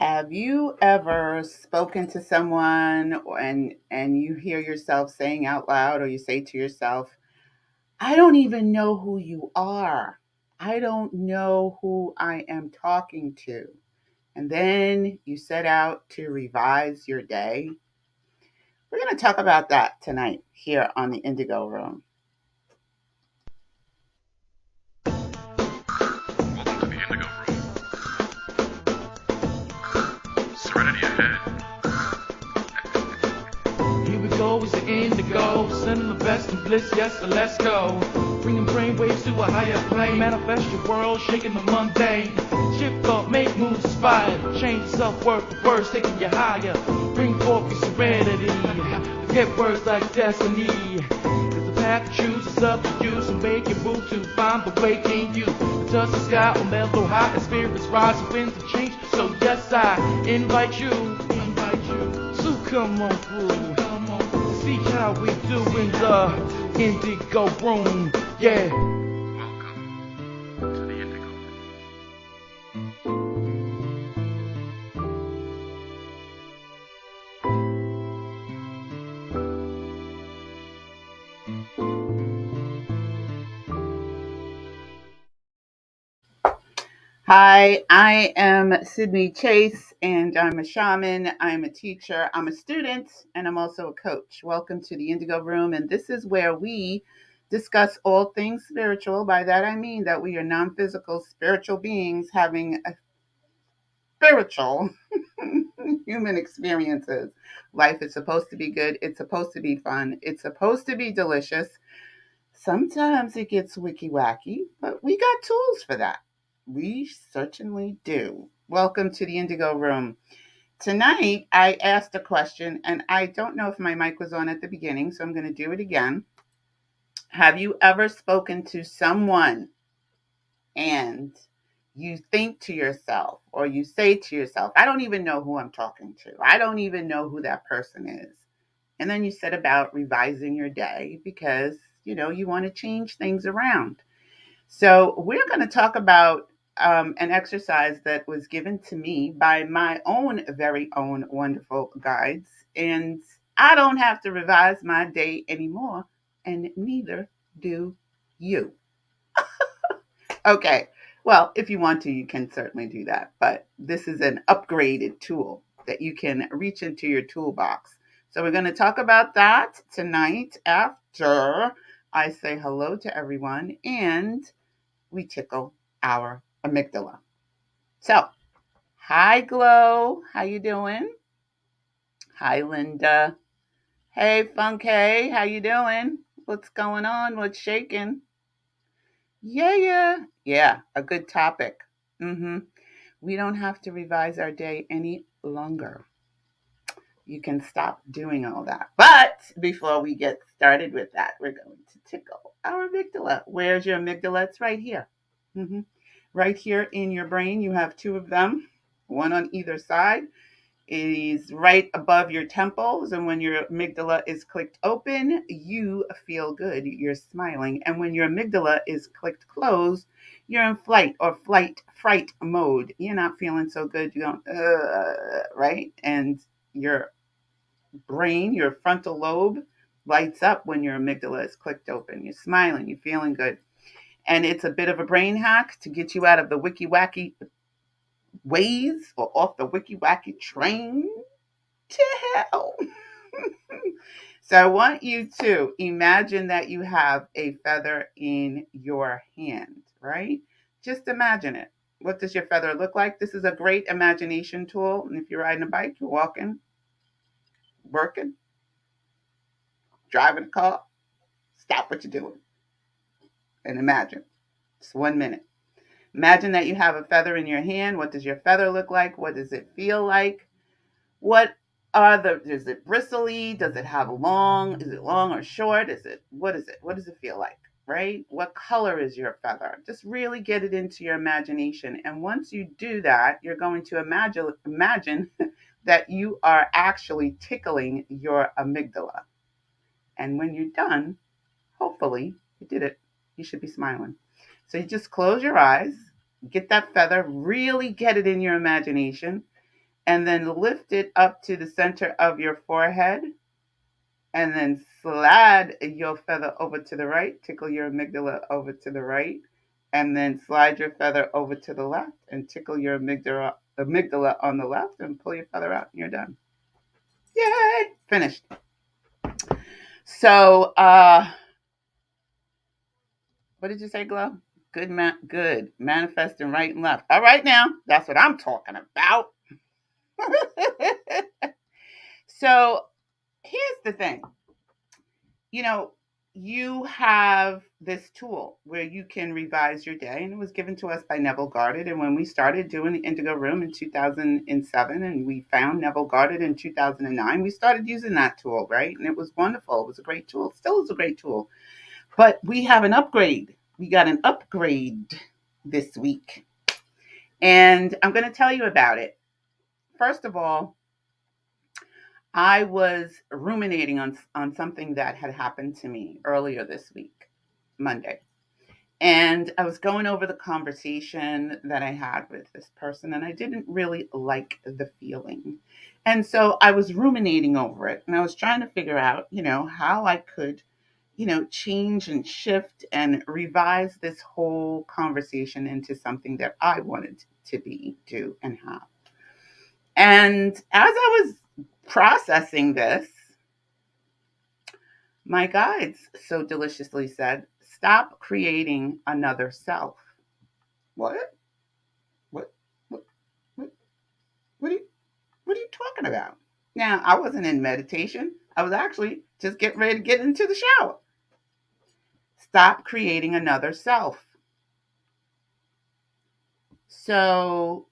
Have you ever spoken to someone and you hear yourself saying out loud, or you say to yourself, I don't even know who you are. I don't know who I am talking to. And then you set out to revise your day. We're going to talk about that tonight here on the Indigo Room. Welcome to the Indigo Room. Serenity ahead. Here we go, it's the indigo, sending the best and bliss, yes, so let's go. Bringing brainwaves to a higher plane, manifest your world, shaking the mundane. Shift thought, make moves inspired, change self-worth for words, taking you higher. Bring forth your serenity, get words like destiny. Cause the path you choose is up to you, so make your move to find the way in you. The dust the sky will mellow high, and spirits rise, and winds of change. So yes, I invite you. So come on through. See how we do in the Indigo Room, yeah. Welcome to the Indigo Room. Hi, I am Sydney Chase, and I'm a shaman, I'm a teacher, I'm a student, and I'm also a coach. Welcome to the Indigo Room, and this is where we discuss all things spiritual. By that I mean that we are non physical spiritual beings having a spiritual human experiences. Life is supposed to be good, it's supposed to be fun, it's supposed to be delicious. Sometimes it gets wicky wacky, but we got tools for that. We certainly do. Welcome to the Indigo Room. Tonight, I asked a question, and I don't know if my mic was on at the beginning, so I'm going to do it again. Have you ever spoken to someone and you think to yourself, or you say to yourself, I don't even know who I'm talking to. I don't even know who that person is. And then you set about revising your day because, you want to change things around. So, we're going to talk about an exercise that was given to me by my own very own wonderful guides. And I don't have to revise my day anymore, and neither do you. Okay. Well, if you want to, you can certainly do that. But this is an upgraded tool that you can reach into your toolbox. So we're going to talk about that tonight after I say hello to everyone and we tickle our amygdala. So, hi Glow, how you doing? Hi Linda. Hey Funkay, how you doing? What's going on? What's shaking? Yeah, a good topic. Mhm. We don't have to revise our day any longer. You can stop doing all that. But before we get started with that, we're going to tickle our amygdala. Where's your amygdala? It's right here. hmm Right here in your brain, you have two of them, one on either side. It is right above your temples, and when your amygdala is clicked open, you feel good. You're smiling. And when your amygdala is clicked closed, you're in flight or fright mode. You're not feeling so good. You're going, right? And your brain, your frontal lobe, lights up when your amygdala is clicked open. You're smiling. You're feeling good. And it's a bit of a brain hack to get you out of the wicky wacky ways or off the wicky wacky train to hell. So I want you to imagine that you have a feather in your hand, right? Just imagine it. What does your feather look like? This is a great imagination tool. And if you're riding a bike, you're walking, working, driving a car, stop what you're doing and imagine. It's 1 minute. Imagine that you have a feather in your hand. What does your feather look like? What does it feel like? What is it bristly? Does it have long? Is it long or short? What is it? What does it feel like? Right? What color is your feather? Just really get it into your imagination. And once you do that, you're going to imagine that you are actually tickling your amygdala. And when you're done, hopefully you did it. You should be smiling. So you just close your eyes, get that feather, really get it in your imagination, and then lift it up to the center of your forehead, and then slide your feather over to the right, tickle your amygdala over to the right, and then slide your feather over to the left and tickle your amygdala on the left and pull your feather out and you're done. Yay! Finished. So, what did you say, Glow? Good. Manifesting right and left. All right now. That's what I'm talking about. So, here's the thing. You know, you have this tool where you can revise your day, and it was given to us by Neville Goddard. And when we started doing the Indigo Room in 2007, and we found Neville Goddard in 2009, we started using that tool, right? And it was wonderful. It was a great tool. It still is a great tool. But we have an upgrade. We got an upgrade this week. And I'm going to tell you about it. First of all, I was ruminating on something that had happened to me earlier this week, Monday. And I was going over the conversation that I had with this person, and I didn't really like the feeling. And so I was ruminating over it, and I was trying to figure out, how I could, change and shift and revise this whole conversation into something that I wanted to be, do, and have. And as I was processing this, my guides so deliciously said, stop creating another self. What? What? What? What? What are you talking about? Now, I wasn't in meditation. I was actually just getting ready to get into the shower. Stop creating another self. So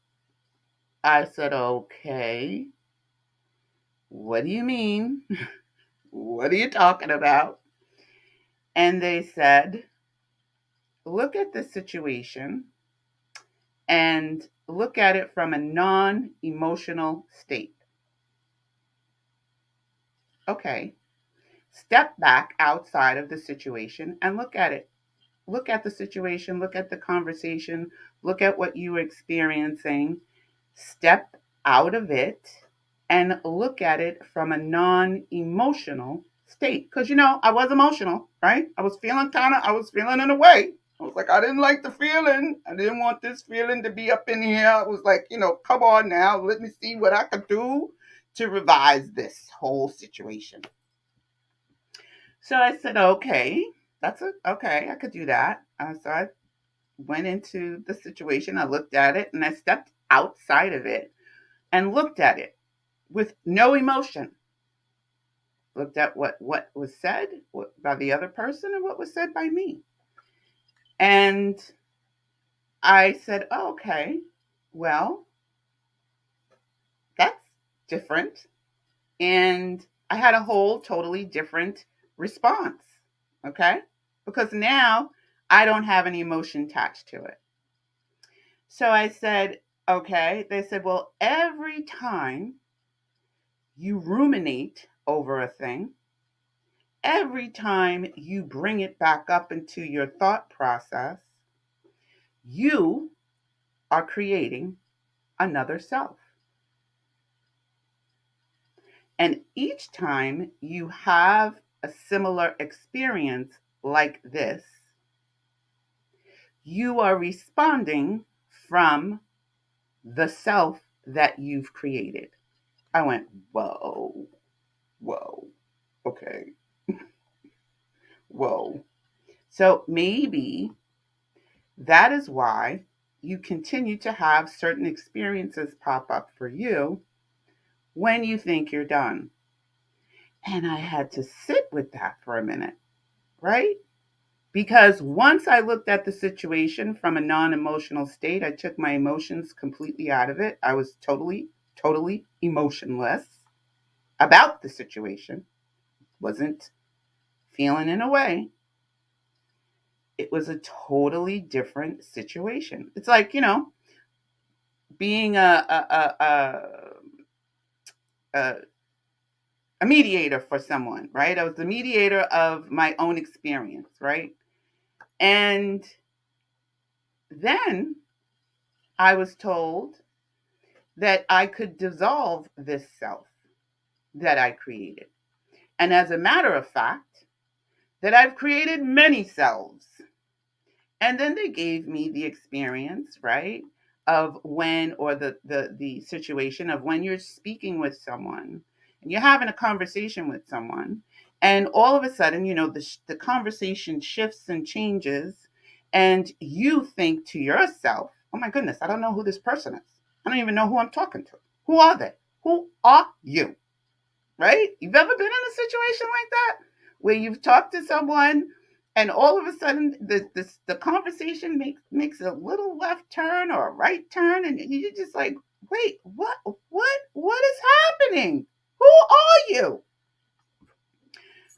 I said, okay, what do you mean? What are you talking about? And they said, look at the situation and look at it from a non-emotional state. Okay. Step back outside of the situation and look at it. Look at the situation, look at the conversation, look at what you were experiencing. Step out of it and look at it from a non-emotional state. Because, I was emotional, right? I was feeling in a way. I was like, I didn't like the feeling. I didn't want this feeling to be up in here. I was like, come on now, let me see what I could do to revise this whole situation. So I said, okay, that's it. Okay, I could do that. So I went into the situation. I looked at it and I stepped outside of it and looked at it with no emotion. Looked at what was said by the other person and what was said by me. And I said, oh, okay, well, that's different. And I had a whole totally different response. Okay. Because now I don't have any emotion attached to it. So I said, okay. They said, well, every time you ruminate over a thing, every time you bring it back up into your thought process, you are creating another self. And each time you have a similar experience like this, you are responding from the self that you've created. I went, whoa, okay, whoa. So maybe that is why you continue to have certain experiences pop up for you when you think you're done. And I had to sit with that for a minute, right? Because once I looked at the situation from a non emotional state, I took my emotions completely out of it. I was totally emotionless about the situation, wasn't feeling in a way. It was a totally different situation. It's like, being a, a mediator for someone, right? I was the mediator of my own experience, right? And then I was told that I could dissolve this self that I created. And as a matter of fact, that I've created many selves. And then they gave me the experience, right, of when, or the situation of when you're speaking with someone and you're having a conversation with someone, and all of a sudden, the conversation shifts and changes, and you think to yourself, oh my goodness, I don't know who this person is. I don't even know who I'm talking to. Who are they? Who are you? Right? You've ever been in a situation like that where you've talked to someone and all of a sudden the conversation makes a little left turn or a right turn, and you're just like, wait, what is happening? Who are you?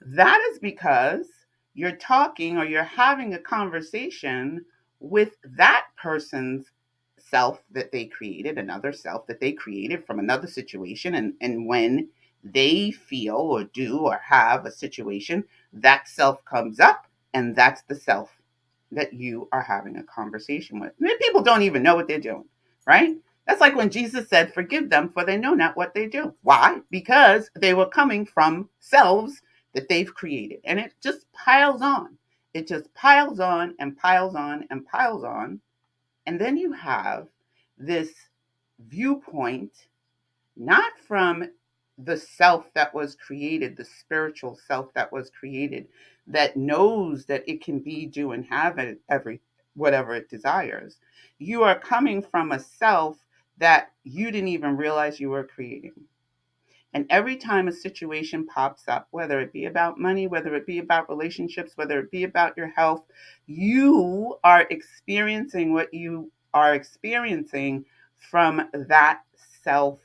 That is because you're talking or you're having a conversation with that person's self that they created, another self that they created from another situation. And when they feel or do or have a situation, that self comes up, and that's the self that you are having a conversation with. Many people don't even know what they're doing, right? That's like when Jesus said, forgive them, for they know not what they do. Why? Because they were coming from selves that they've created. And it just piles on. It just piles on and piles on and piles on. And then you have this viewpoint, not from the self that was created, the spiritual self that was created, that knows that it can be, do, and have every whatever it desires. You are coming from a self that you didn't even realize you were creating. And every time a situation pops up, whether it be about money, whether it be about relationships, whether it be about your health, you are experiencing what you are experiencing from that self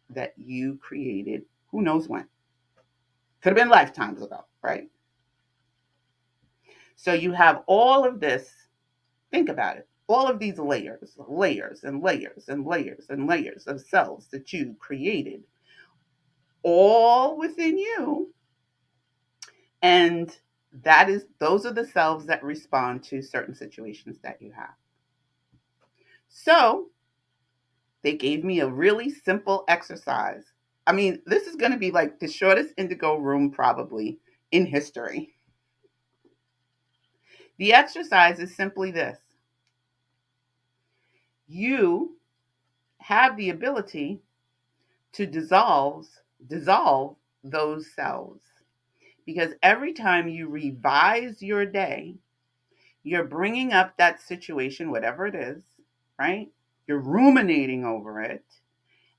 that you created, who knows when. Could have been lifetimes ago, right? So you have all of this, think about it, all of these layers, layers and layers and layers and layers of selves that you created, all within you. And those are the selves that respond to certain situations that you have. So they gave me a really simple exercise. I mean, this is going to be like the shortest Indigo room probably in history. The exercise is simply this. You have the ability to dissolve those cells, because every time you revise your day, you're bringing up that situation, whatever it is, right? You're ruminating over it,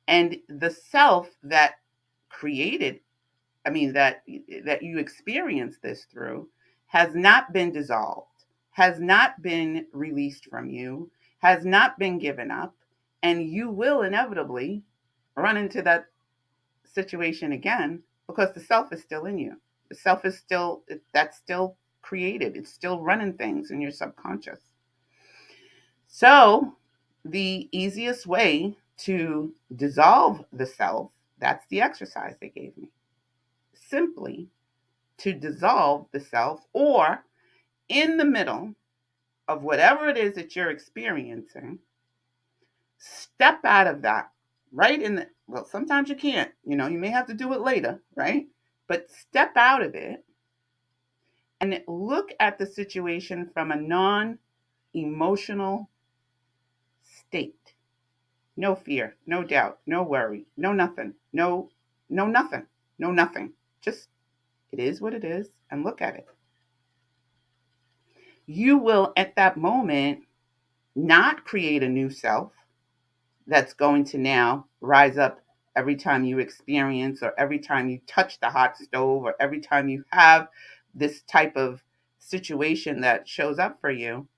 and the self that created, that you experience this through, has not been dissolved, has not been released from you, has not been given up, and you will inevitably run into that situation again, because the self is still in you. The self is still, that's still created. It's still running things in your subconscious. So the easiest way to dissolve the self, that's the exercise they gave me. Simply to dissolve the self, or in the middle of whatever it is that you're experiencing, step out of that, right in the, well, sometimes you can't, you may have to do it later, right? But step out of it and look at the situation from a non-emotional state. No fear, no doubt, no worry, no nothing, no nothing, no nothing. Just, it is what it is, and look at it. You will at that moment not create a new self that's going to now rise up every time you experience, or every time you touch the hot stove, or every time you have this type of situation that shows up for you.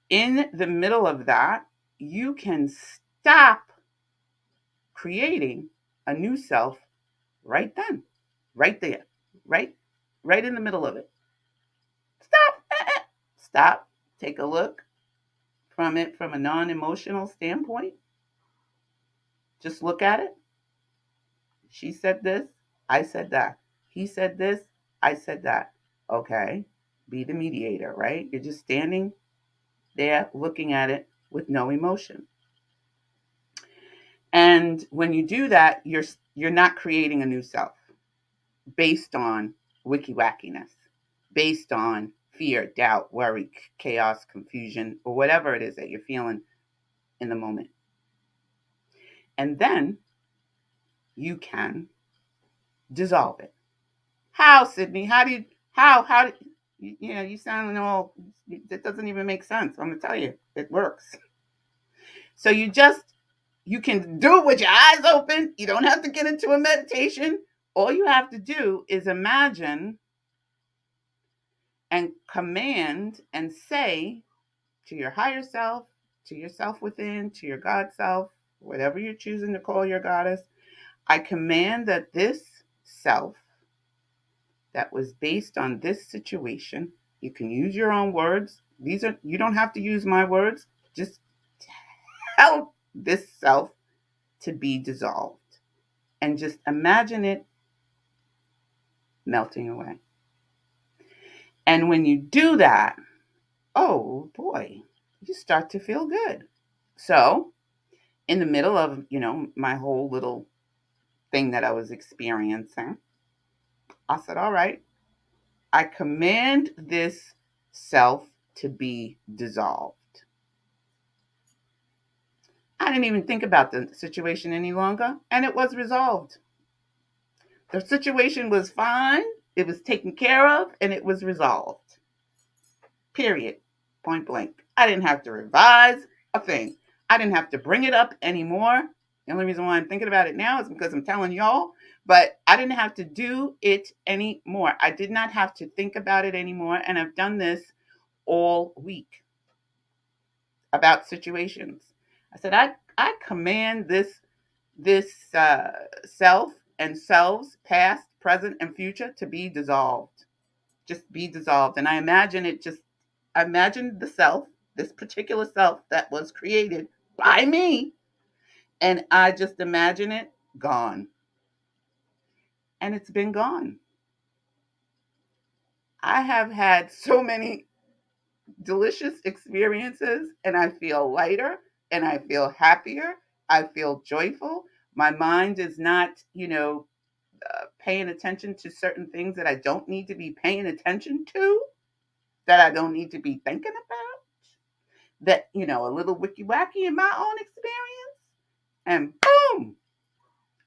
In the middle of that, you can stop creating a new self right then, right there, right, right in the middle of it. Stop, stop, take a look from it from a non-emotional standpoint. Just look at it. She said this, I said that. He said this, I said that. Okay, be the mediator, right? You're just standing there looking at it with no emotion. And when you do that, you're not creating a new self based on wiki wackiness, based on fear, doubt, worry, chaos, confusion, or whatever it is that you're feeling in the moment. And then you can dissolve it. How, Sydney? How do you, how, do, you sound all, it doesn't even make sense. I'm going to tell you, it works. So you can do it with your eyes open. You don't have to get into a meditation. All you have to do is imagine and command and say to your higher self, to yourself within, to your God self, whatever you're choosing to call your goddess, I command that this self that was based on this situation, you can use your own words. You don't have to use my words. Just tell this self to be dissolved. And just imagine it melting away. And when you do that, oh boy, you start to feel good. So, in the middle of, my whole little thing that I was experiencing, I said, all right, I command this self to be dissolved. I didn't even think about the situation any longer, and it was resolved. The situation was fine, it was taken care of, and it was resolved. Period. Point blank. I didn't have to revise a thing. I didn't have to bring it up anymore. The only reason why I'm thinking about it now is because I'm telling y'all, but I didn't have to do it anymore. I did not have to think about it anymore. And I've done this all week about situations. I said, I command this self and selves, past, present, and future, to be dissolved. Just be dissolved. And I imagine the self, this particular self that was created by me, and I just imagine it gone. And it's been gone. I have had so many delicious experiences, and I feel lighter and I feel happier. I feel joyful. My mind is not, paying attention to certain things that I don't need to be paying attention to, that I don't need to be thinking about, that, a little wiki wacky in my own experience, and boom,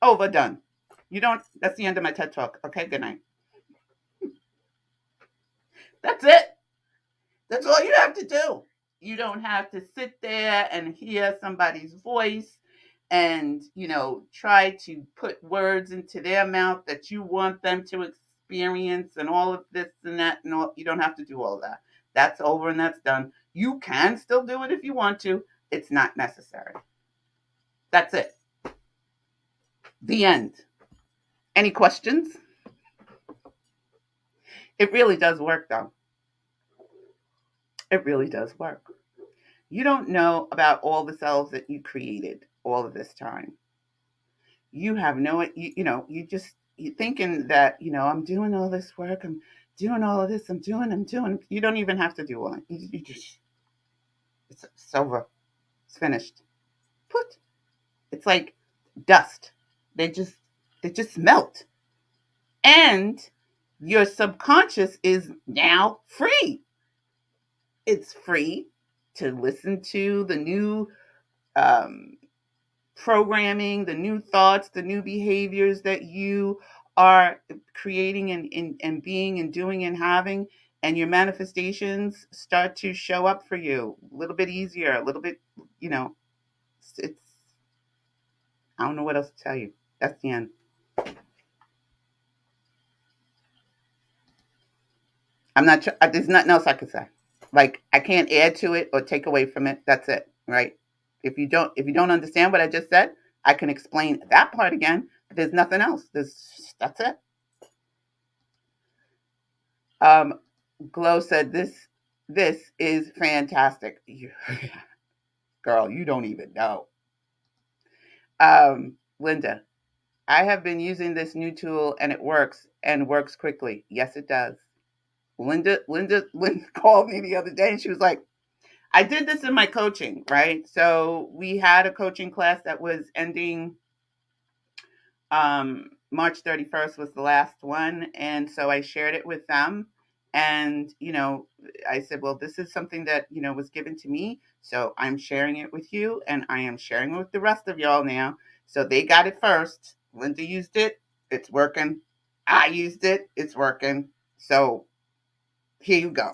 overdone. That's the end of my TED Talk. Okay, good night. That's it. That's all you have to do. You don't have to sit there and hear somebody's voice and, try to put words into their mouth that you want them to experience and all of this and that and all. You don't have to do all that. That's over and that's done. You can still do it if you want to. It's not necessary. That's it. The end. Any questions? It really does work, though. It really does work. You don't know about all the selves that you created all of this time. You have you're thinking that, I'm doing all this work, I'm doing all of this, I'm doing. You don't even have to do all it. You just, it's over. It's finished. Put. It's like dust. They just melt. And your subconscious is now free. It's free to listen to the new um, programming, the new thoughts, the new behaviors that you are creating and being and doing and having. And your manifestations start to show up for you a little bit easier, a little bit, it's I don't know what else to tell you. That's the end. I'm not sure. There's nothing else I could say. Like, I can't add to it or take away from it. That's it, right? If you don't understand what I just said, I can explain that part again. But there's nothing else. That's it. Um, Glow said this is fantastic. Girl, you don't even know. Linda, I have been using this new tool and it works quickly. Yes, it does. Linda called me the other day and she was like, I did this in my coaching, right? So we had a coaching class that was ending March 31st was the last one. And so I shared it with them. And, I said, well, this is something that, was given to me. So I'm sharing it with you and I am sharing it with the rest of y'all now. So they got it first. Linda used it. It's working. I used it. It's working. So here you go.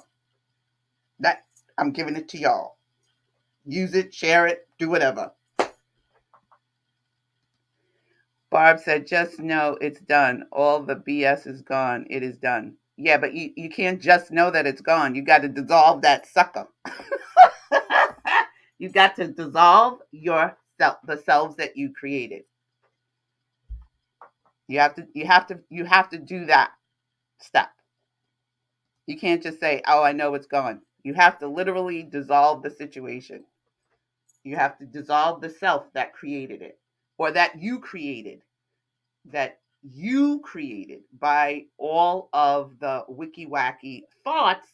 That I'm giving it to y'all. Use it, share it, do whatever. Barb said, just know it's done. All the BS is gone. It is done. Yeah, but you can't just know that it's gone. You got to dissolve that sucker. You got to dissolve the selves that you created. You have to do that step. You can't just say, oh, I know it's gone. You have to literally dissolve the situation. You have to dissolve the self that created it or that you created by all of the wicky wacky thoughts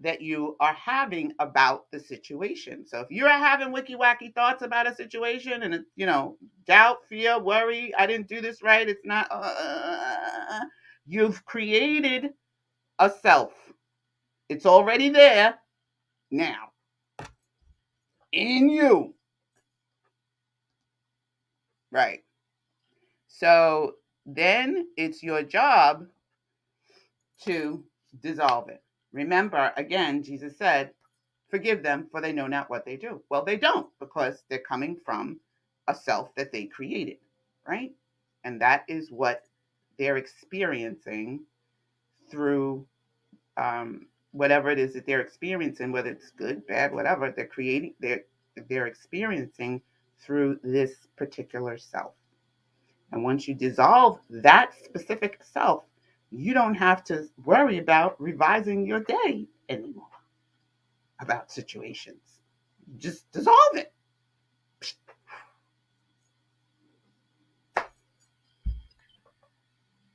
that you are having about the situation. So if you're having wicky wacky thoughts about a situation and it's, doubt, fear, worry, I didn't do this right, it's not, you've created a self. It's already there now in you. Right. So then it's your job to dissolve it. Remember, again, Jesus said, forgive them, for they know not what they do. Well, they don't, because they're coming from a self that they created, right? And that is what they're experiencing through whatever it is that they're experiencing, whether it's good, bad, whatever, they're experiencing through this particular self. And once you dissolve that specific self, you don't have to worry about revising your day anymore about situations. Just dissolve it.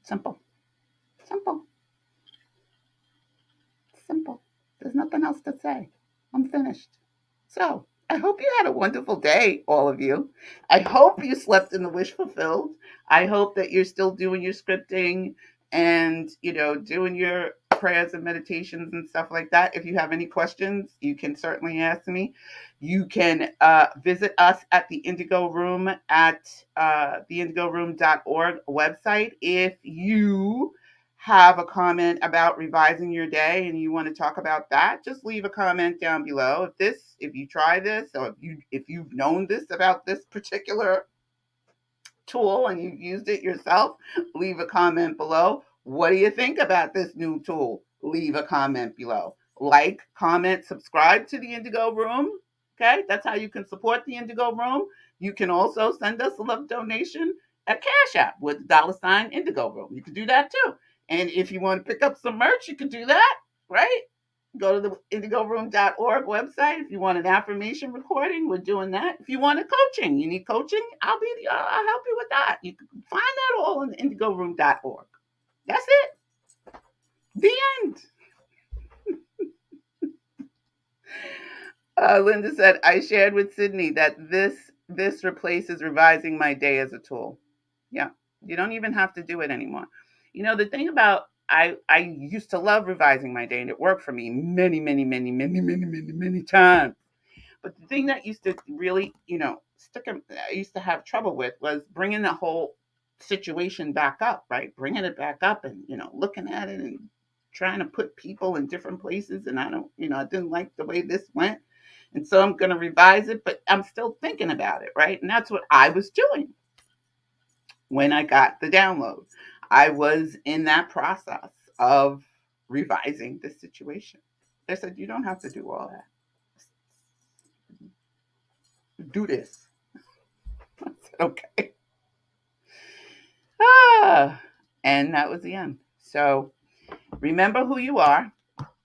Simple. Simple. Simple. There's nothing else to say. I'm finished. So, I hope you had a wonderful day, all of you. I hope you slept in the wish fulfilled. I hope that you're still doing your scripting and, doing your prayers and meditations and stuff like that. If you have any questions, you can certainly ask me. You can visit us at the Indigo Room at theindigoroom.org website. If you have a comment about revising your day and you want to talk about that, just leave a comment down below. If you try this, or if you've known this about this particular tool and you've used it yourself, leave a comment below. What do you think about this new tool? Leave a comment below. Like, comment, subscribe to the Indigo Room. Okay, that's how you can support the Indigo Room. You can also send us a love donation at Cash App with $ Indigo Room. You can do that too. And if you want to pick up some merch, you can do that, right? Go to the indigoroom.org website. If you want an affirmation recording, we're doing that. If you want a coaching, you need coaching, I'll help you with that. You can find that all on indigoroom.org. That's it. The end. Linda said, I shared with Sydney that this replaces revising my day as a tool. Yeah, you don't even have to do it anymore. The thing about I used to love revising my day, and it worked for me many, many, many, many, many, many, many times. But the thing that used to really, I used to have trouble with was bringing the whole situation back up, right? Bringing it back up and, looking at it and trying to put people in different places. And I didn't like the way this went. And so I'm going to revise it, but I'm still thinking about it, right? And that's what I was doing when I got the download. I was in that process of revising the situation. They said, you don't have to do all that. Do this. I said, okay. And that was the end. So remember who you are.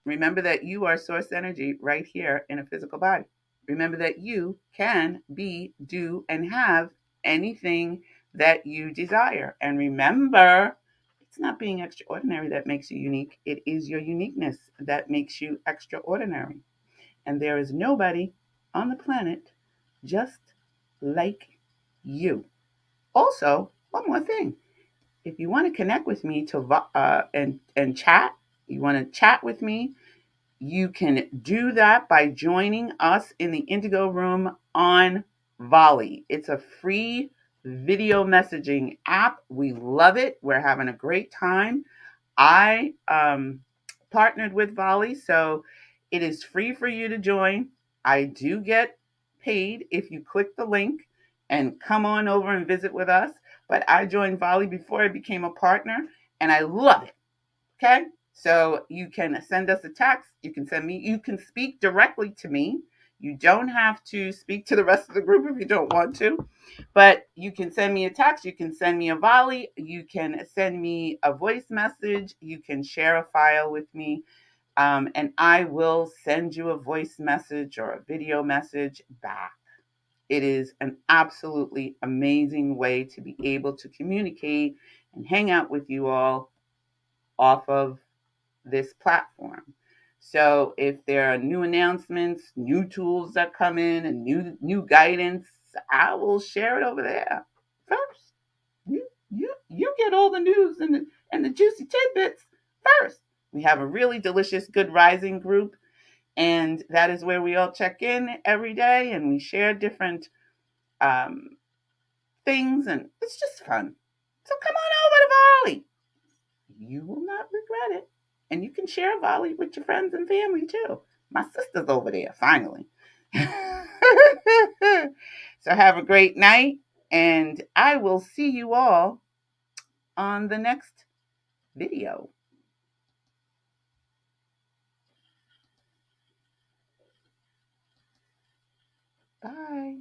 Remember that you are source energy right here in a physical body. Remember that you can be, do, and have anything that you desire. And remember, it's not being extraordinary that makes you unique. It is your uniqueness that makes you extraordinary. and there is nobody on the planet just like you. Also, one more thing. If you want to connect with me and chat, you want to chat with me, you can do that by joining us in the Indigo Room on Volley. It's a free video messaging app. We love it. We're having a great time. I partnered with Volley, so it is free for you to join. I do get paid if you click the link and come on over and visit with us. But I joined Volley before I became a partner, and I love it. Okay? So you can send us a text. You can speak directly to me. You don't have to speak to the rest of the group if you don't want to, but you can send me a text. You can send me a volley. You can send me a voice message. You can share a file with me, and I will send you a voice message or a video message back. It is an absolutely amazing way to be able to communicate and hang out with you all off of this platform. So if there are new announcements, new tools that come in, and new guidance, I will share it over there first. You get all the news and the juicy tidbits first. We have a really delicious Good Rising group, and that is where we all check in every day and we share different um, things, and it's just fun. So come on over to Volley. You will not regret it. And you can share Volley with your friends and family too. My sister's over there, finally. So have a great night, and I will see you all on the next video. Bye.